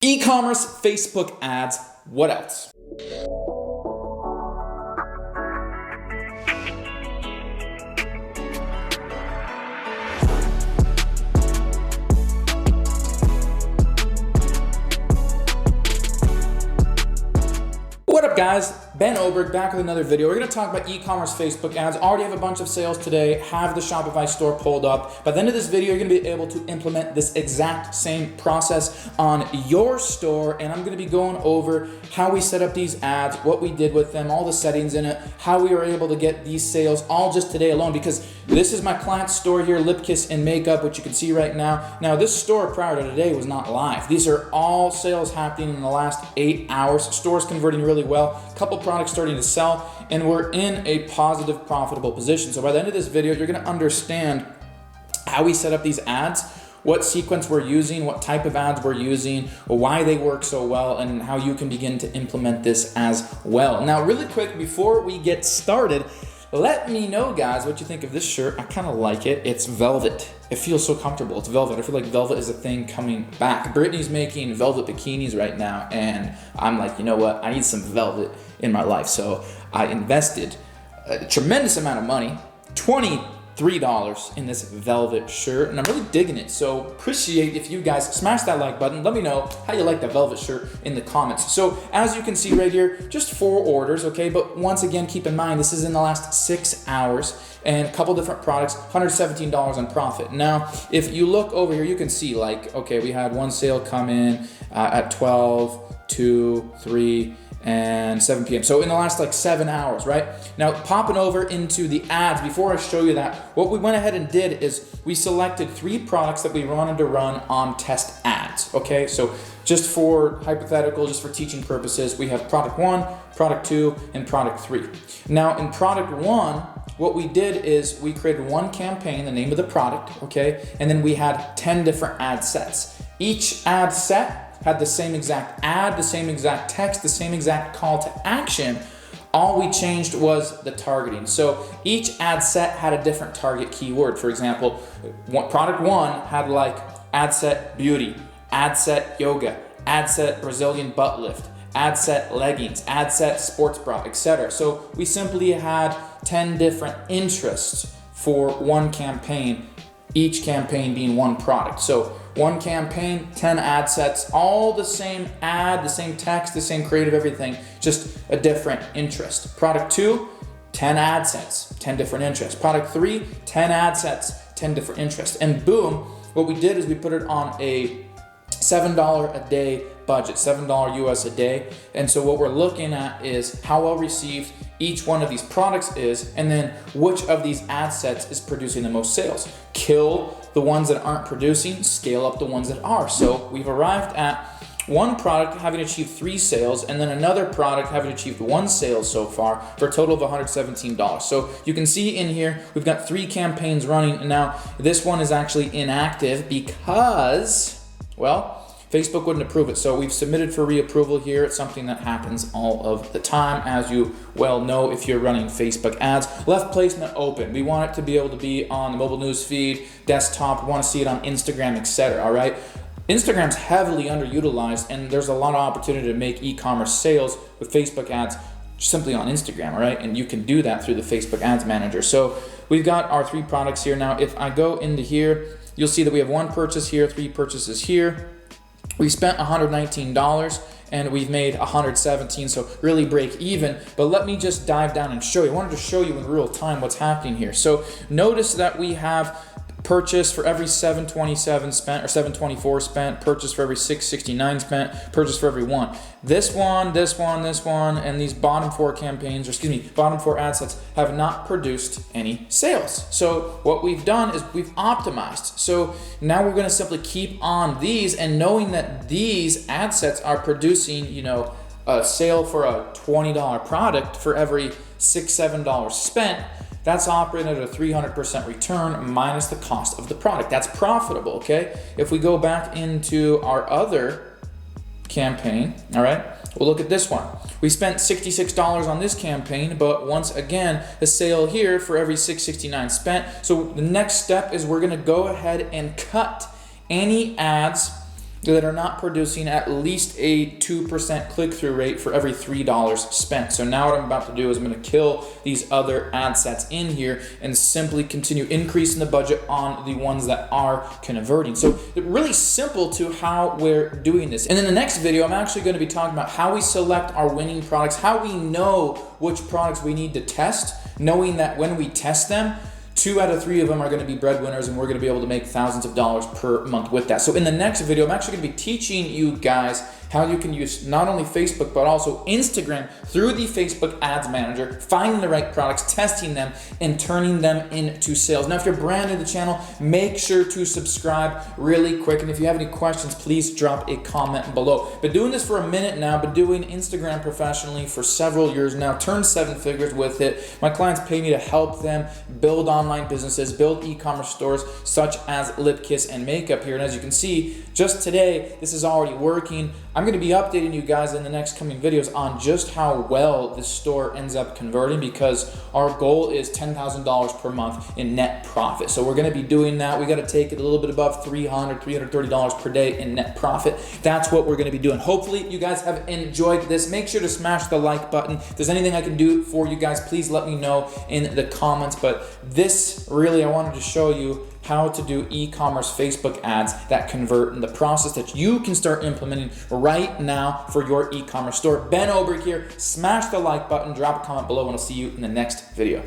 E-commerce, Facebook ads, what else? What up guys, Ben Oberg back with another video. We're going to talk about e-commerce Facebook ads. Already have a bunch of sales today, have the Shopify store pulled up. By the end of this video, you're going to be able to implement this exact same process on your store. And I'm going to be going over how we set up these ads, what we did with them, all the settings in it, how we were able to get these sales all just today alone, because this is my client's store here, Lip Kiss and Makeup, which you can see right now. Now this store prior to today was not live. These are all sales happening in the last 8 hours. Store's converting really well. A couple products starting to sell, and we're in a positive, profitable position. So by the end of this video, you're gonna understand how we set up these ads, what sequence we're using, what type of ads we're using, why they work so well, and how you can begin to implement this as well. Now, really quick, before we get started, let me know, guys, what you think of this shirt. I kind of like it. It's velvet. It feels so comfortable. It's velvet. I feel like velvet is a thing coming back. Brittany's making velvet bikinis right now, and I'm like, you know what? I need some velvet in my life. So I invested a tremendous amount of money, $23 in this velvet shirt, and I'm really digging it. So appreciate if you guys smash that like button. Let me know how you like the velvet shirt in the comments. So as you can see right here, just 4 orders, okay? But once again, keep in mind, this is in the last 6 hours and a couple different products, $117 on profit. Now, if you look over here, you can see like, okay, we had one sale come in at 12, 2, 3, and 7 p.m. So in the last like 7 hours, right? Now popping over into the ads, before I show you that, what we went ahead and did is we selected 3 products that we wanted to run on test ads, okay? So just for hypothetical, just for teaching purposes, we have product 1, product 2, and product 3. Now in product 1, what we did is we created one campaign, the name of the product, okay? And then we had 10 different ad sets. Each ad set had the same exact ad, the same exact text, the same exact call to action. All we changed was the targeting. So each ad set had a different target keyword. For example, product 1 had like ad set beauty, ad set yoga, ad set Brazilian butt lift, ad set leggings, ad set sports bra, etc. So we simply had 10 different interests for one campaign, each campaign being one product. So one campaign, 10 ad sets, all the same ad, the same text, the same creative, everything, just a different interest. Product 2, 10 ad sets, 10 different interests. Product 3, 10 ad sets, 10 different interests. And boom, what we did is we put it on a $7 a day budget, $7 US a day. And so what we're looking at is how well received each one of these products is, and then which of these ad sets is producing the most sales. Kill the ones that aren't producing, scale up the ones that are. So we've arrived at one product having achieved 3 sales, and then another product having achieved 1 sale so far, for a total of $117. So you can see in here, we've got 3 campaigns running, and now this one is actually inactive because, well, Facebook wouldn't approve it. So we've submitted for reapproval here. It's something that happens all of the time, as you well know if you're running Facebook ads. Left placement open. We want it to be able to be on the mobile news feed, desktop. We want to see it on Instagram, etc. All right. Instagram's heavily underutilized, and there's a lot of opportunity to make e-commerce sales with Facebook ads simply on Instagram, all right? And you can do that through the Facebook Ads Manager. So we've got our 3 products here. Now, if I go into here, you'll see that we have 1 purchase here, 3 purchases here. We spent $119 and we've made $117, so really break even. But let me just dive down and show you. I wanted to show you in real time what's happening here. So notice that we have purchase for every 727 spent, or 724 spent, purchase for every 669 spent, purchase for every 1. This one, this one, this one, and these bottom 4 campaigns, or excuse me, bottom 4 ad sets have not produced any sales. So what we've done is we've optimized. So now we're gonna simply keep on these, and knowing that these ad sets are producing, you know, a sale for a $20 product for every $6, $7 spent, that's operating at a 300% return minus the cost of the product. That's profitable, okay? If we go back into our other campaign, all right, we'll look at this one. We spent $66 on this campaign, but once again, the sale here for every $669 spent. So the next step is we're gonna go ahead and cut any ads that are not producing at least a 2% click-through rate for every $3 spent. So now what I'm about to do is I'm going to kill these other ad sets in here and simply continue increasing the budget on the ones that are converting. So it's really simple to how we're doing this. And in the next video, I'm actually going to be talking about how we select our winning products, how we know which products we need to test, knowing that when we test them, 2 out of 3 of them are going to be breadwinners, and we're going to be able to make thousands of dollars per month with that. So in the next video, I'm actually going to be teaching you guys how you can use not only Facebook, but also Instagram through the Facebook Ads Manager, finding the right products, testing them, and turning them into sales. Now, if you're brand new to the channel, make sure to subscribe really quick. And if you have any questions, please drop a comment below. Been doing this for a minute now, been doing Instagram professionally for several years now, turned 7 figures with it. My clients pay me to help them build online businesses, build e-commerce stores such as Lip Kiss and Makeup here. And as you can see, just today, this is already working. I'm going to be updating you guys in the next coming videos on just how well this store ends up converting, because our goal is $10,000 per month in net profit. So we're going to be doing that. We got to take it a little bit above $300, $330 per day in net profit. That's what we're going to be doing. Hopefully you guys have enjoyed this. Make sure to smash the like button. If there's anything I can do for you guys, please let me know in the comments. But this really, I wanted to show you how to do e-commerce Facebook ads that convert, and the process that you can start implementing right now for your e-commerce store. Ben Oberg here. Smash the like button, drop a comment below, and I'll see you in the next video.